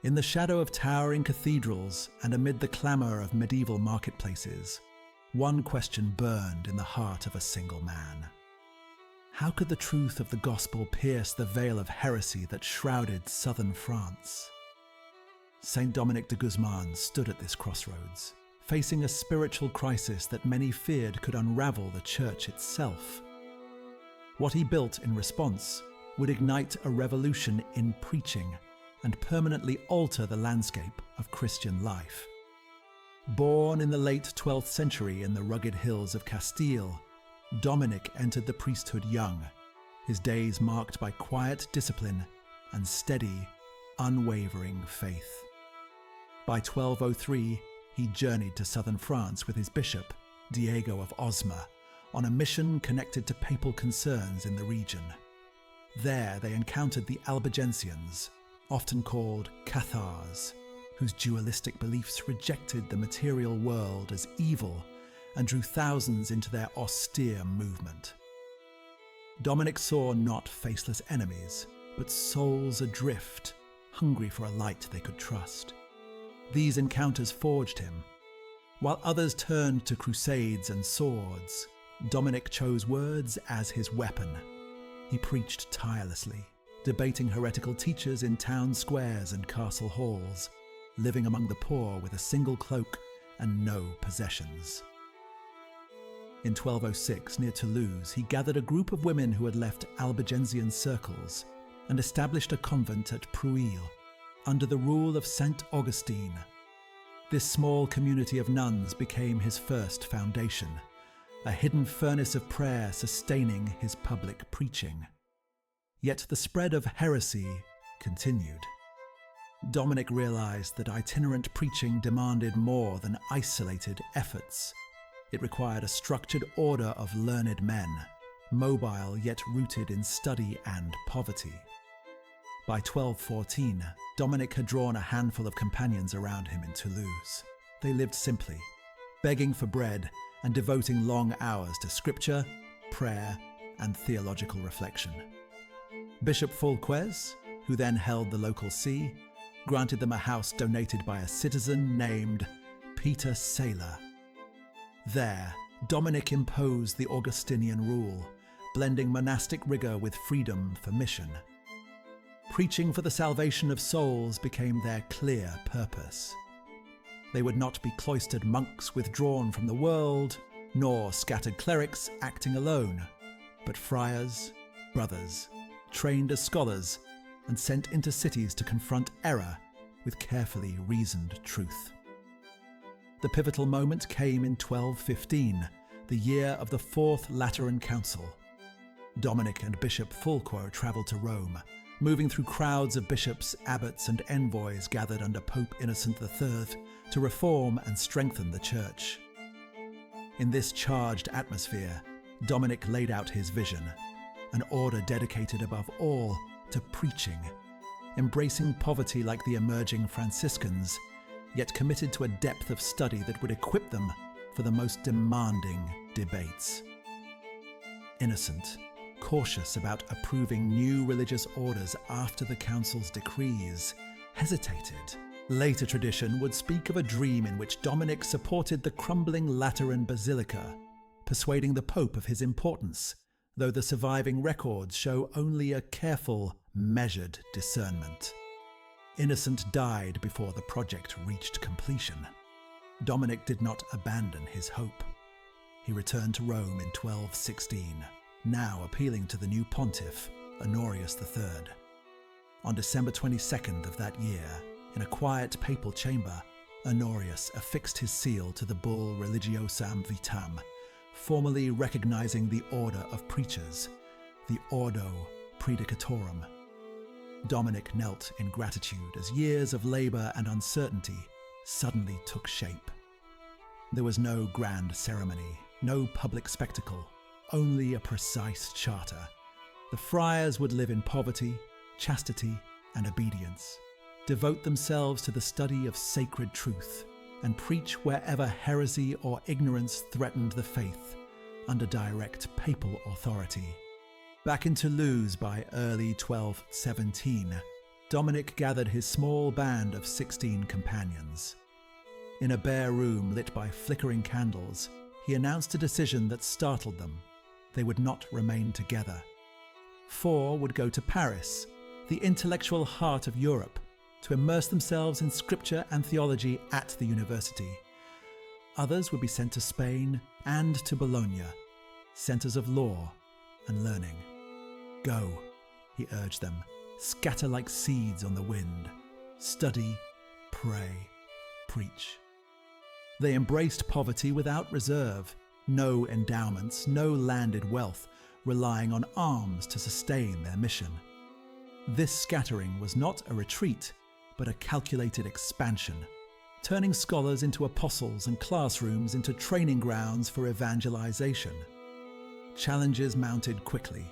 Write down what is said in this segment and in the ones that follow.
In the shadow of towering cathedrals and amid the clamour of medieval marketplaces, one question burned in the heart of a single man. How could the truth of the gospel pierce the veil of heresy that shrouded southern France? Saint Dominic de Guzmán stood at this crossroads, facing a spiritual crisis that many feared could unravel the church itself. What he built in response would ignite a revolution in preaching and permanently alter the landscape of Christian life. Born in the late 12th century in the rugged hills of Castile, Dominic entered the priesthood young, his days marked by quiet discipline and steady, unwavering faith. By 1203, he journeyed to southern France with his bishop, Diego of Osma, on a mission connected to papal concerns in the region. There they encountered the Albigensians, often called Cathars, whose dualistic beliefs rejected the material world as evil and drew thousands into their austere movement. Dominic saw not faceless enemies, but souls adrift, hungry for a light they could trust. These encounters forged him. While others turned to crusades and swords, Dominic chose words as his weapon. He preached tirelessly, debating heretical teachers in town squares and castle halls, living among the poor with a single cloak and no possessions. In 1206, near Toulouse, he gathered a group of women who had left Albigensian circles and established a convent at Pruil, under the rule of Saint Augustine. This small community of nuns became his first foundation, a hidden furnace of prayer sustaining his public preaching. Yet the spread of heresy continued. Dominic realized that itinerant preaching demanded more than isolated efforts. It required a structured order of learned men, mobile yet rooted in study and poverty. By 1214, Dominic had drawn a handful of companions around him in Toulouse. They lived simply, begging for bread and devoting long hours to scripture, prayer, and theological reflection. Bishop Fulquez, who then held the local see, granted them a house donated by a citizen named Peter Saylor. There, Dominic imposed the Augustinian rule, blending monastic rigor with freedom for mission. Preaching for the salvation of souls became their clear purpose. They would not be cloistered monks withdrawn from the world, nor scattered clerics acting alone, but friars, brothers, trained as scholars, and sent into cities to confront error with carefully reasoned truth. The pivotal moment came in 1215, the year of the Fourth Lateran Council. Dominic and Bishop Fulquez travelled to Rome, moving through crowds of bishops, abbots, and envoys gathered under Pope Innocent III to reform and strengthen the Church. In this charged atmosphere, Dominic laid out his vision, an order dedicated above all to preaching, embracing poverty like the emerging Franciscans, yet committed to a depth of study that would equip them for the most demanding debates. Innocent, cautious about approving new religious orders after the council's decrees, hesitated. Later tradition would speak of a dream in which Dominic supported the crumbling Lateran basilica, persuading the Pope of his importance, though the surviving records show only a careful, measured discernment. Innocent died before the project reached completion. Dominic did not abandon his hope. He returned to Rome in 1216, now appealing to the new pontiff, Honorius III. On December 22nd of that year, in a quiet papal chamber, Honorius affixed his seal to the bull Religiosam Vitam, formally recognizing the order of preachers, the Ordo Predicatorum. Dominic knelt in gratitude as years of labor and uncertainty suddenly took shape. There was no grand ceremony, no public spectacle, only a precise charter. The friars would live in poverty, chastity, and obedience, devote themselves to the study of sacred truth, and preach wherever heresy or ignorance threatened the faith, under direct papal authority. Back in Toulouse by early 1217, Dominic gathered his small band of 16 companions. In a bare room lit by flickering candles, he announced a decision that startled them. They would not remain together. 4 would go to Paris, the intellectual heart of Europe, to immerse themselves in scripture and theology at the university. Others would be sent to Spain and to Bologna, centres of law and learning. Go, he urged them, scatter like seeds on the wind, study, pray, preach. They embraced poverty without reserve, no endowments, no landed wealth, relying on alms to sustain their mission. This scattering was not a retreat, but a calculated expansion, turning scholars into apostles and classrooms into training grounds for evangelization. Challenges mounted quickly.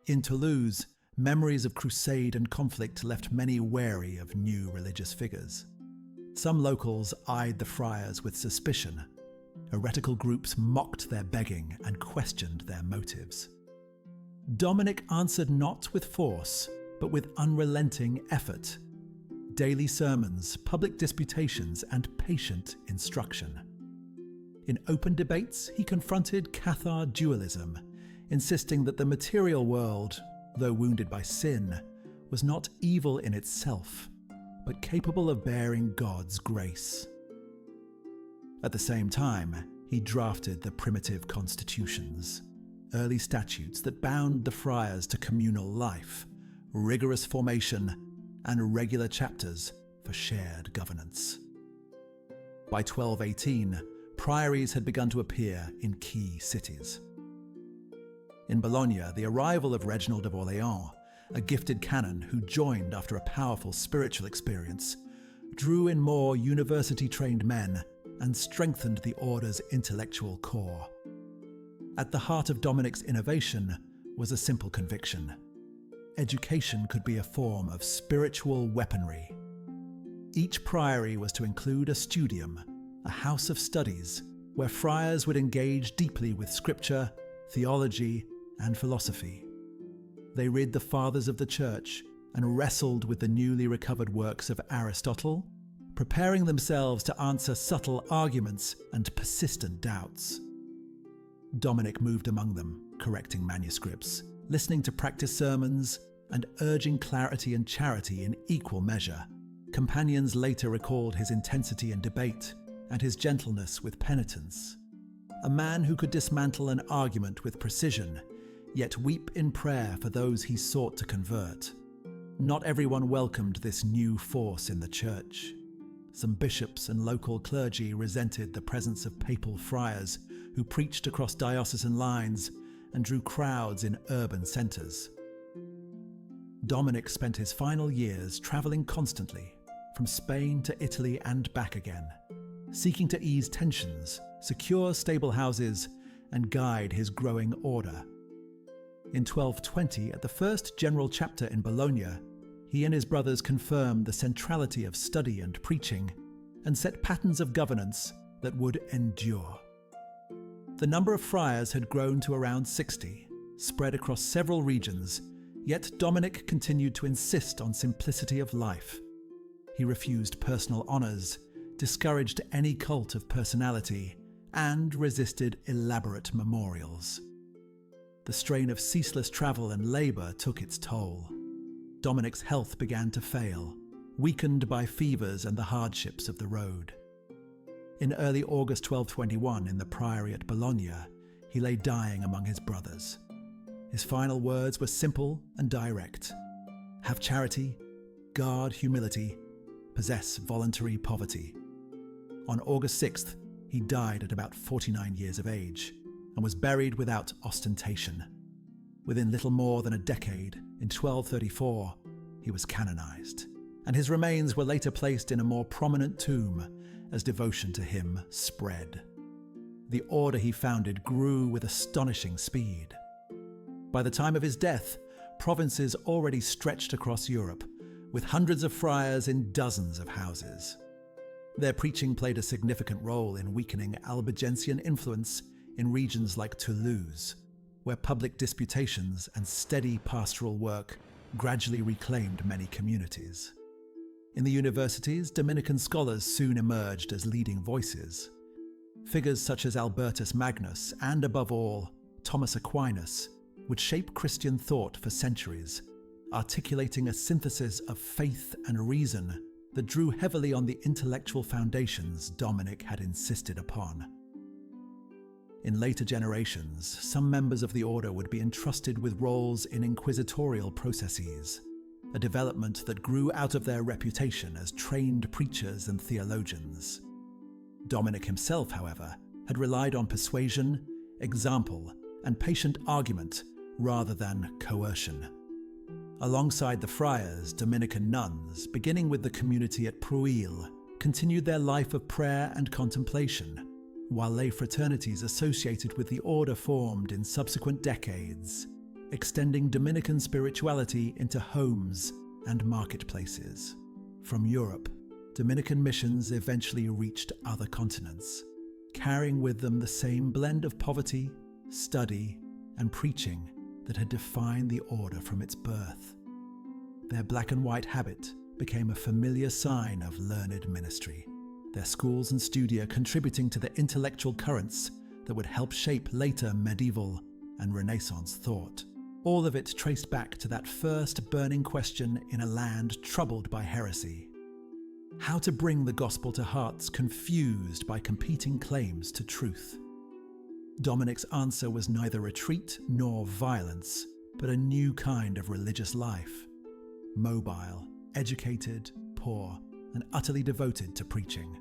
In Toulouse, memories of crusade and conflict left many wary of new religious figures. Some locals eyed the friars with suspicion. Heretical groups mocked their begging and questioned their motives. Dominic answered not with force, but with unrelenting effort. Daily sermons, public disputations, and patient instruction. In open debates, he confronted Cathar dualism, insisting that the material world, though wounded by sin, was not evil in itself, but capable of bearing God's grace. At the same time, he drafted the primitive constitutions, early statutes that bound the friars to communal life, rigorous formation, and regular chapters for shared governance. By 1218, priories had begun to appear in key cities. In Bologna, the arrival of Reginald of Orléans, a gifted canon who joined after a powerful spiritual experience, drew in more university-trained men and strengthened the order's intellectual core. At the heart of Dominic's innovation was a simple conviction: education could be a form of spiritual weaponry. Each priory was to include a studium, a house of studies, where friars would engage deeply with scripture, theology, and philosophy. They read the Fathers of the Church and wrestled with the newly recovered works of Aristotle, preparing themselves to answer subtle arguments and persistent doubts. Dominic moved among them, correcting manuscripts, listening to practice sermons, and urging clarity and charity in equal measure. Companions later recalled his intensity in debate and his gentleness with penitence. A man who could dismantle an argument with precision, yet weep in prayer for those he sought to convert. Not everyone welcomed this new force in the church. Some bishops and local clergy resented the presence of papal friars who preached across diocesan lines and drew crowds in urban centres. Dominic spent his final years travelling constantly, from Spain to Italy and back again, seeking to ease tensions, secure stable houses, and guide his growing order. In 1220, at the first general chapter in Bologna, he and his brothers confirmed the centrality of study and preaching and set patterns of governance that would endure. The number of friars had grown to around 60, spread across several regions, yet Dominic continued to insist on simplicity of life. He refused personal honours, discouraged any cult of personality, and resisted elaborate memorials. The strain of ceaseless travel and labour took its toll. Dominic's health began to fail, weakened by fevers and the hardships of the road. In early August 1221, in the priory at Bologna, he lay dying among his brothers. His final words were simple and direct: have charity, guard humility, possess voluntary poverty. On August 6th, he died at about 49 years of age and was buried without ostentation. Within little more than a decade, in 1234, he was canonized, and his remains were later placed in a more prominent tomb as devotion to him spread. The order he founded grew with astonishing speed. By the time of his death, provinces already stretched across Europe, with hundreds of friars in dozens of houses. Their preaching played a significant role in weakening Albigensian influence in regions like Toulouse, where public disputations and steady pastoral work gradually reclaimed many communities. In the universities, Dominican scholars soon emerged as leading voices. Figures such as Albertus Magnus and, above all, Thomas Aquinas would shape Christian thought for centuries, articulating a synthesis of faith and reason that drew heavily on the intellectual foundations Dominic had insisted upon. In later generations, some members of the order would be entrusted with roles in inquisitorial processes, a development that grew out of their reputation as trained preachers and theologians. Dominic himself, however, had relied on persuasion, example, and patient argument rather than coercion. Alongside the friars, Dominican nuns, beginning with the community at Pruil, continued their life of prayer and contemplation, while lay fraternities associated with the order formed in subsequent decades, extending Dominican spirituality into homes and marketplaces. From Europe, Dominican missions eventually reached other continents, carrying with them the same blend of poverty, study, and preaching that had defined the order from its birth. Their black and white habit became a familiar sign of learned ministry, their schools and studia contributing to the intellectual currents that would help shape later medieval and Renaissance thought. All of it traced back to that first burning question in a land troubled by heresy: how to bring the gospel to hearts confused by competing claims to truth. Dominic's answer was neither retreat nor violence, but a new kind of religious life. Mobile, educated, poor, and utterly devoted to preaching.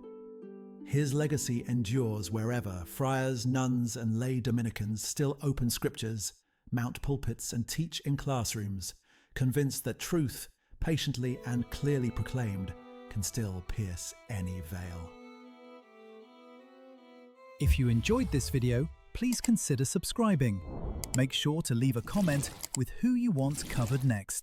His legacy endures wherever friars, nuns, and lay Dominicans still open scriptures, mount pulpits, and teach in classrooms, convinced that truth, patiently and clearly proclaimed, can still pierce any veil. If you enjoyed this video, please consider subscribing. Make sure to leave a comment with who you want covered next.